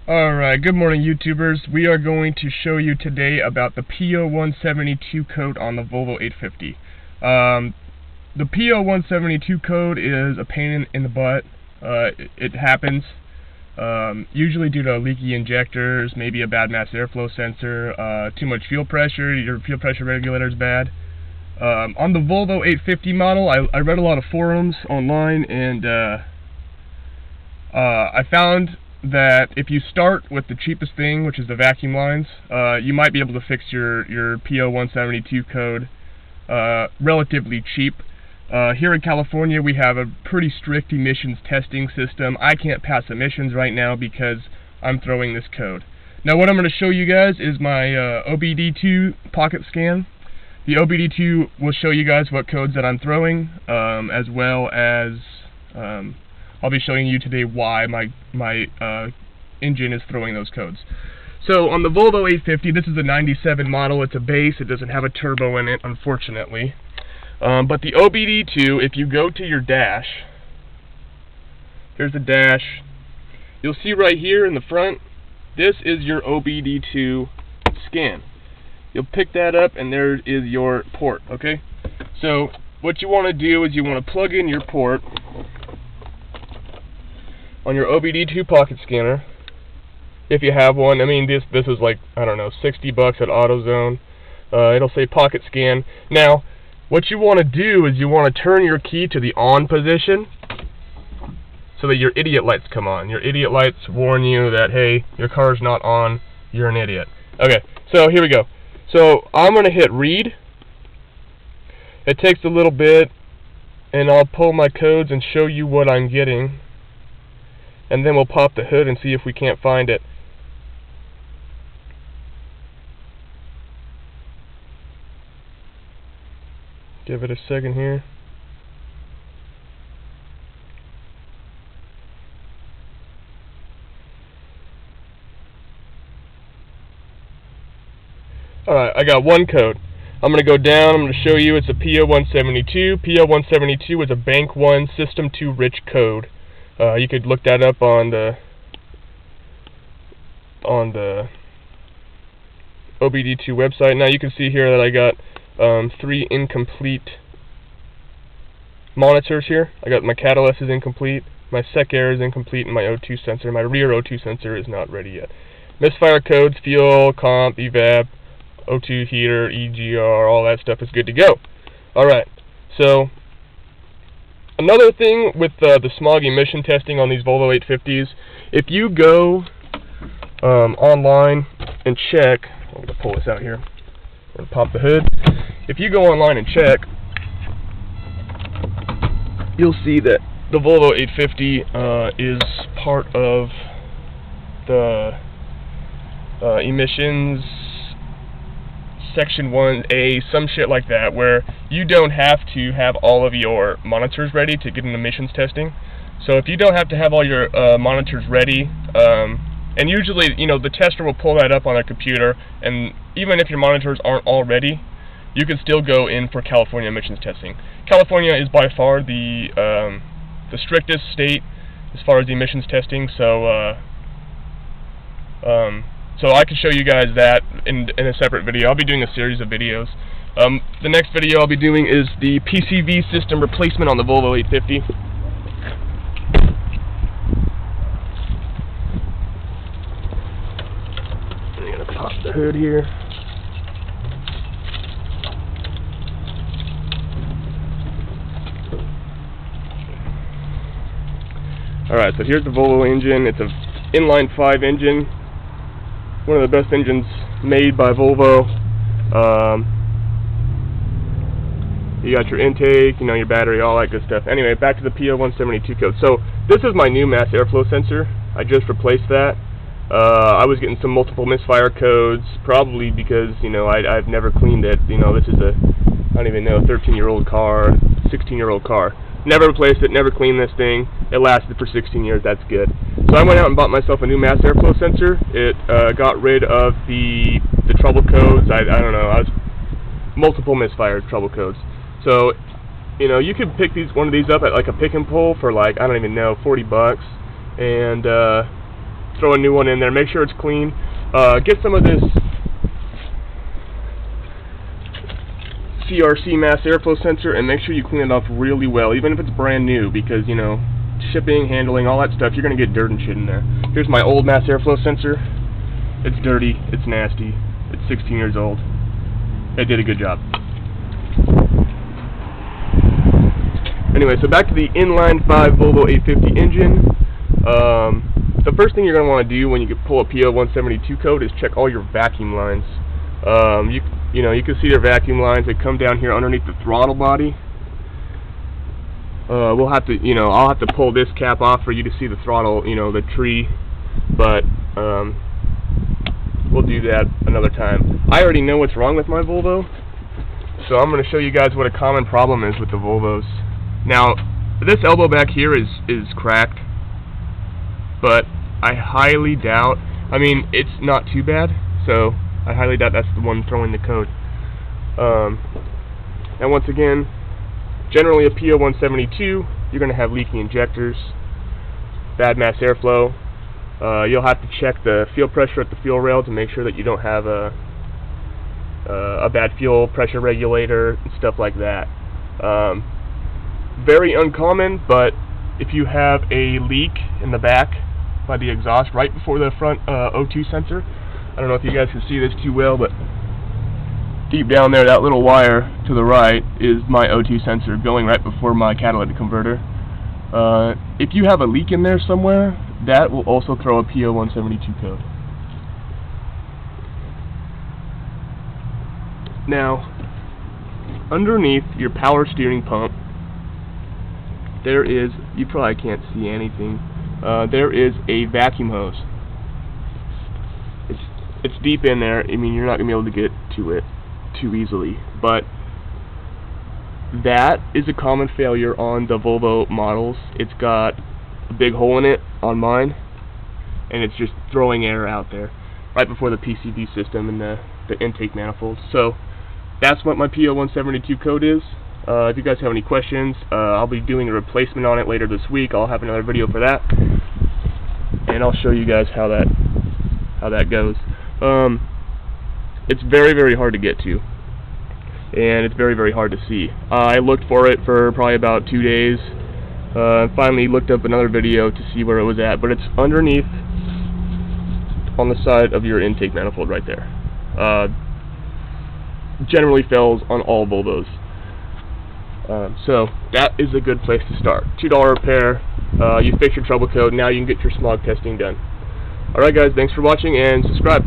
Alright, good morning YouTubers. We are going to show you today about the P0172 code on the Volvo 850. The P0172 code is a pain in the butt. It happens usually due to leaky injectors, maybe a bad mass airflow sensor, too much fuel pressure, your fuel pressure regulator is bad. On the Volvo 850 model, I read a lot of forums online, and I found that if you start with the cheapest thing, which is the vacuum lines, you might be able to fix your P0172 code relatively cheap. Here in California, we have a pretty strict emissions testing system. I can't pass emissions right now because I'm throwing this code. Now what I'm going to show you guys is my OBD2 pocket scan. The OBD2 will show you guys what codes that I'm throwing, as well as I'll be showing you today why my engine is throwing those codes. So on the Volvo 850, this is a 97 model. It's a base. It doesn't have a turbo in it, unfortunately. But the OBD2, if you go to your dash, here's the dash. You'll see right here in the front, this is your OBD2 scan. You'll pick that up, and there is your port, okay? So what you want to do is you want to plug in your port on your OBD2 pocket scanner, if you have one. I mean, this is like, I don't know, $60 at AutoZone. It'll say pocket scan. Now, what you want to do is you want to turn your key to the on position so that your idiot lights come on. Your idiot lights warn you that, hey, your car's not on, you're an idiot. Okay, so here we go. So I'm going to hit read. It takes a little bit, and I'll pull my codes and show you what I'm getting. And then we'll pop the hood and see if we can't find it. Give it a second here. Alright, I got one code. I'm going to go down. I'm going to show you it's a P0172. P0172 is a Bank 1 System 2 rich code. You could look that up on the OBD2 website. Now you can see here that I got 3 incomplete monitors here. I got my catalyst is incomplete, my sec air is incomplete, and my O2 sensor, my rear O2 sensor is not ready yet. Misfire codes, fuel, comp, evap, O2 heater, EGR, all that stuff is good to go. Alright, so another thing with the smog emission testing on these Volvo 850s, if you go online and check, I'm going to pull this out here, I'm going to pop the hood. If you go online and check, you'll see that the Volvo 850 is part of the emissions Section 1A, some shit like that, where you don't have to have all of your monitors ready to get an emissions testing. So if you don't have to have all your monitors ready, and usually, you know, the tester will pull that up on their computer, and even if your monitors aren't all ready, you can still go in for California emissions testing. California is by far the strictest state as far as the emissions testing, so so I can show you guys that in a separate video. I'll be doing a series of videos. The next video I'll be doing is the PCV system replacement on the Volvo 850. I'm going to pop the hood here. Alright, so here's the Volvo engine. It's an inline 5 engine. One of the best engines made by Volvo. You got your intake, you know, your battery, all that good stuff. Anyway, back to the P0172 code. So this is my new mass airflow sensor. I just replaced that. I was getting some multiple misfire codes, probably because, you know, I've never cleaned it. You know, this is a, I don't even know, 13-year-old car, 16-year-old car. Never replaced it, never cleaned this thing. It lasted for 16 years, that's good. So I went out and bought myself a new mass airflow sensor. It got rid of the trouble codes. I don't know, I was multiple misfire trouble codes. So, you know, you could pick one of these up at like a pick and pull for like, I don't even know, $40. And throw a new one in there. Make sure it's clean. Get some of this CRC mass airflow sensor and make sure you clean it off really well, even if it's brand new, because, you know, shipping, handling, all that stuff, you're going to get dirt and shit in there. Here's my old mass airflow sensor. It's dirty, it's nasty, it's 16 years old. It did a good job. Anyway, so back to the inline 5 Volvo 850 engine. The first thing you're going to want to do when you pull a P0172 code is check all your vacuum lines. You know, you can see their vacuum lines. They come down here underneath the throttle body. We'll have to, you know, I'll have to pull this cap off for you to see the throttle, you know, the tree, but we'll do that another time. I already know what's wrong with my Volvo, so I'm going to show you guys what a common problem is with the Volvos. Now, this elbow back here is cracked, but I highly doubt, I mean, it's not too bad, so I highly doubt that's the one throwing the code. And once again, generally a P0172, you're going to have leaking injectors, bad mass airflow. You'll have to check the fuel pressure at the fuel rail to make sure that you don't have a bad fuel pressure regulator and stuff like that. Very uncommon, but if you have a leak in the back by the exhaust right before the front O2 sensor, I don't know if you guys can see this too well, but deep down there, that little wire to the right is my O2 sensor going right before my catalytic converter. If you have a leak in there somewhere, that will also throw a P0172 code. Now, underneath your power steering pump, there is, you probably can't see anything, there is a vacuum hose. It's deep in there. I mean, you're not going to be able to get to it too easily, but that is a common failure on the Volvo models. It's got a big hole in it on mine, and it's just throwing air out there right before the PCV system and the intake manifold. So that's what my P0172 code is. If you guys have any questions, I'll be doing a replacement on it later this week. I'll have another video for that, and I'll show you guys how that goes. It's very, very hard to get to, and it's very, very hard to see. I looked for it for probably about 2 days. Finally looked up another video to see where it was at, but it's underneath on the side of your intake manifold right there. Generally fails on all Volvos. So that is a good place to start. $2 repair, you fix your trouble code, now you can get your smog testing done. Alright guys, thanks for watching and subscribe.